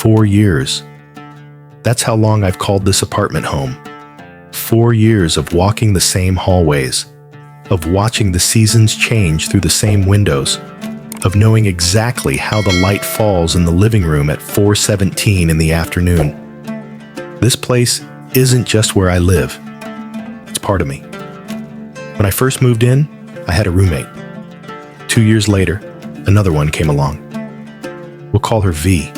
4 years. That's how long I've called this apartment home. 4 years of walking the same hallways, of watching the seasons change through the same windows, of knowing exactly how the light falls in the living room at 4:17 in the afternoon. This place isn't just where I live. It's part of me. When I first moved in, I had a roommate. 2 years later, another one came along. We'll call her V.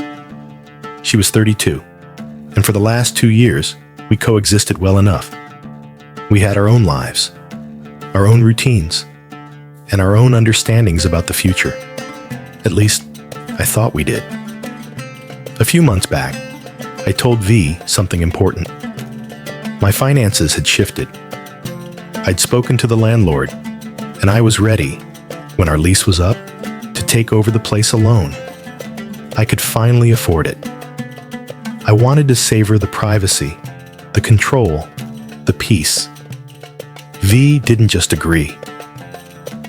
She was 32, and for the last 2 years, we coexisted well enough. We had our own lives, our own routines, and our own understandings about the future. At least, I thought we did. A few months back, I told V something important. My finances had shifted. I'd spoken to the landlord, and I was ready, when our lease was up, to take over the place alone. I could finally afford it. I wanted to savor the privacy, the control, the peace. V didn't just agree.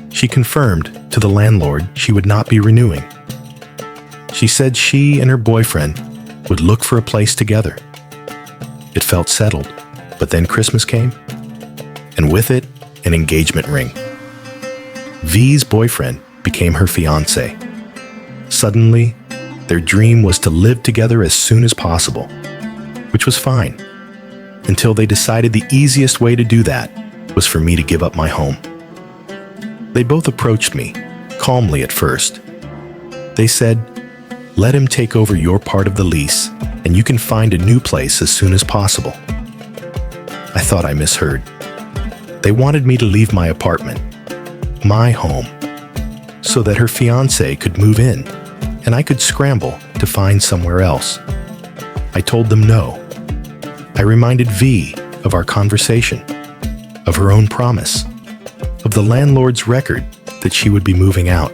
She confirmed to the landlord she would not be renewing. She said she and her boyfriend would look for a place together. It felt settled, but then Christmas came, and with it, an engagement ring. V's boyfriend became her fiancé. Suddenly, their dream was to live together as soon as possible, which was fine, until they decided the easiest way to do that was for me to give up my home. They both approached me, calmly at first. They said, "Let him take over your part of the lease, and you can find a new place as soon as possible." I thought I misheard. They wanted me to leave my apartment, my home, so that her fiancé could move in, and I could scramble to find somewhere else. I told them no. I reminded V of our conversation, of her own promise, of the landlord's record that she would be moving out.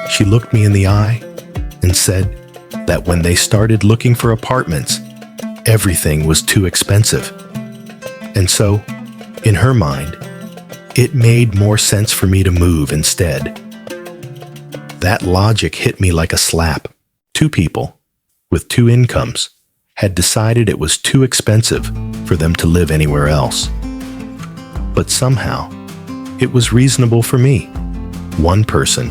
She looked me in the eye and said that when they started looking for apartments, everything was too expensive. And so, in her mind, it made more sense for me to move instead. That logic hit me like a slap. 2 people, with 2 incomes, had decided it was too expensive for them to live anywhere else. But somehow, it was reasonable for me, one person,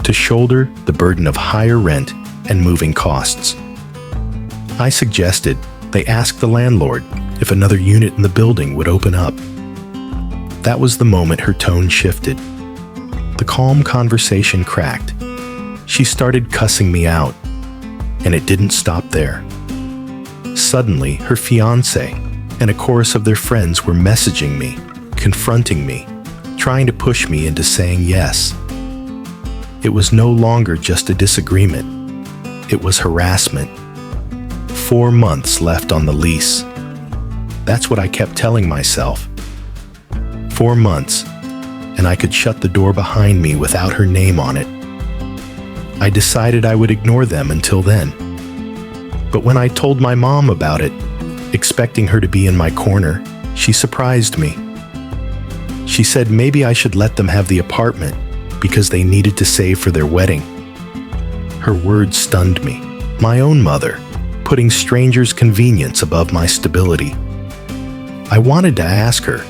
to shoulder the burden of higher rent and moving costs. I suggested they ask the landlord if another unit in the building would open up. That was the moment her tone shifted. The calm conversation cracked. She started cussing me out, and it didn't stop there. Suddenly, her fiancé and a chorus of their friends were messaging me, confronting me, trying to push me into saying yes. It was no longer just a disagreement. It was harassment. 4 months left on the lease. That's what I kept telling myself. 4 months, and I could shut the door behind me without her name on it. I decided I would ignore them until then. But when I told my mom about it, expecting her to be in my corner, she surprised me. She said maybe I should let them have the apartment because they needed to save for their wedding. Her words stunned me. My own mother, putting strangers' convenience above my stability. I wanted to ask her,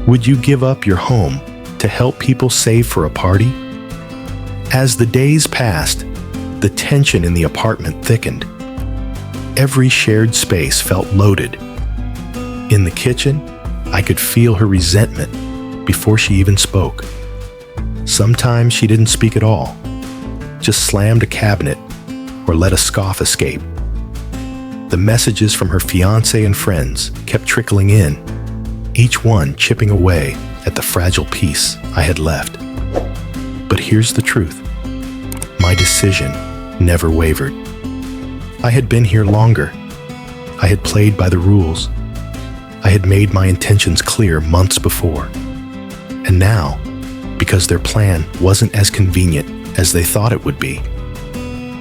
would you give up your home to help people save for a party? As the days passed, the tension in the apartment thickened. Every shared space felt loaded. In the kitchen, I could feel her resentment before she even spoke. Sometimes she didn't speak at all, just slammed a cabinet or let a scoff escape. The messages from her fiancé and friends kept trickling in, each one chipping away at the fragile piece I had left. But here's the truth. My decision never wavered. I had been here longer. I had played by the rules. I had made my intentions clear months before. And now, because their plan wasn't as convenient as they thought it would be,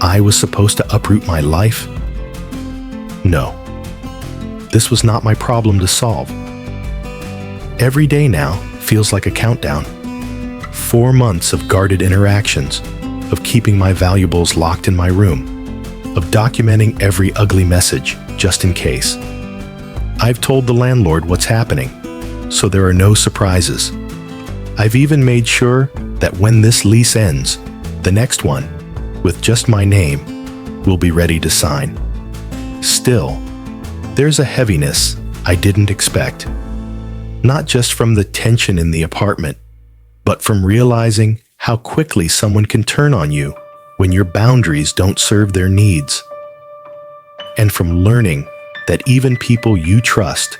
I was supposed to uproot my life? No. This was not my problem to solve. Every day now feels like a countdown. 4 months of guarded interactions, of keeping my valuables locked in my room, of documenting every ugly message, just in case. I've told the landlord what's happening, so there are no surprises. I've even made sure that when this lease ends, the next one, with just my name, will be ready to sign. Still, there's a heaviness I didn't expect. Not just from the tension in the apartment, but from realizing how quickly someone can turn on you when your boundaries don't serve their needs. And from learning that even people you trust,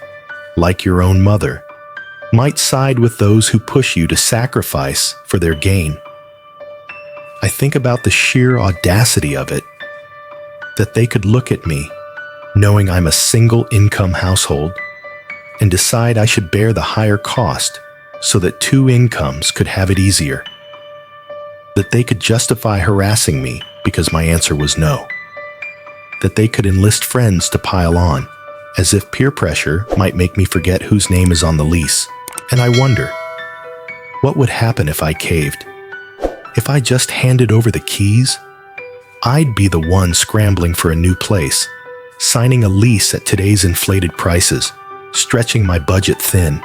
like your own mother, might side with those who push you to sacrifice for their gain. I think about the sheer audacity of it, that they could look at me, knowing I'm a single-income household, and decide I should bear the higher cost so that two incomes could have it easier. That they could justify harassing me because my answer was no. That they could enlist friends to pile on, as if peer pressure might make me forget whose name is on the lease. And I wonder, what would happen if I caved? If I just handed over the keys? I'd be the one scrambling for a new place, signing a lease at today's inflated prices, stretching my budget thin.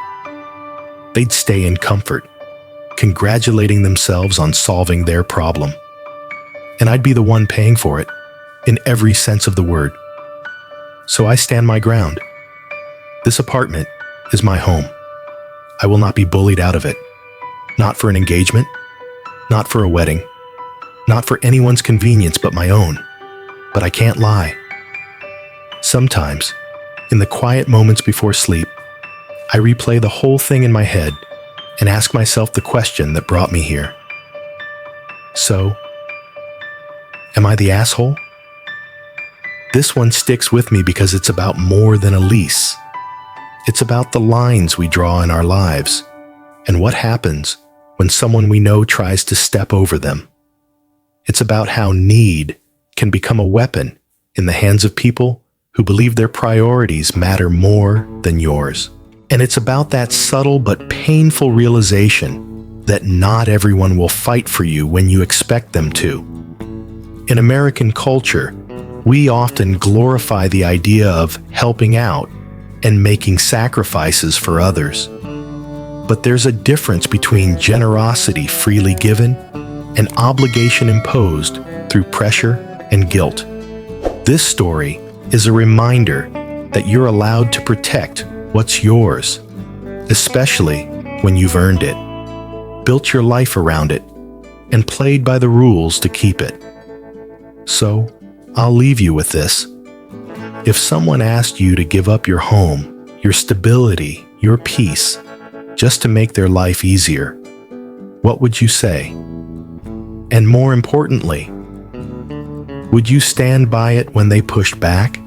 They'd stay in comfort, congratulating themselves on solving their problem. And I'd be the one paying for it, in every sense of the word. So I stand my ground. This apartment is my home. I will not be bullied out of it. Not for an engagement, not for a wedding, not for anyone's convenience but my own. But I can't lie. Sometimes, in the quiet moments before sleep, I replay the whole thing in my head and ask myself the question that brought me here. So, am I the asshole? This one sticks with me because it's about more than a lease. It's about the lines we draw in our lives and what happens when someone we know tries to step over them. It's about how need can become a weapon in the hands of people who believe their priorities matter more than yours. And it's about that subtle but painful realization that not everyone will fight for you when you expect them to. In American culture, we often glorify the idea of helping out and making sacrifices for others. But there's a difference between generosity freely given and obligation imposed through pressure and guilt. This story is a reminder that you're allowed to protect what's yours, especially when you've earned it, built your life around it, and played by the rules to keep it. So, I'll leave you with this. If someone asked you to give up your home, your stability, your peace, just to make their life easier, what would you say? And more importantly, would you stand by it when they pushed back?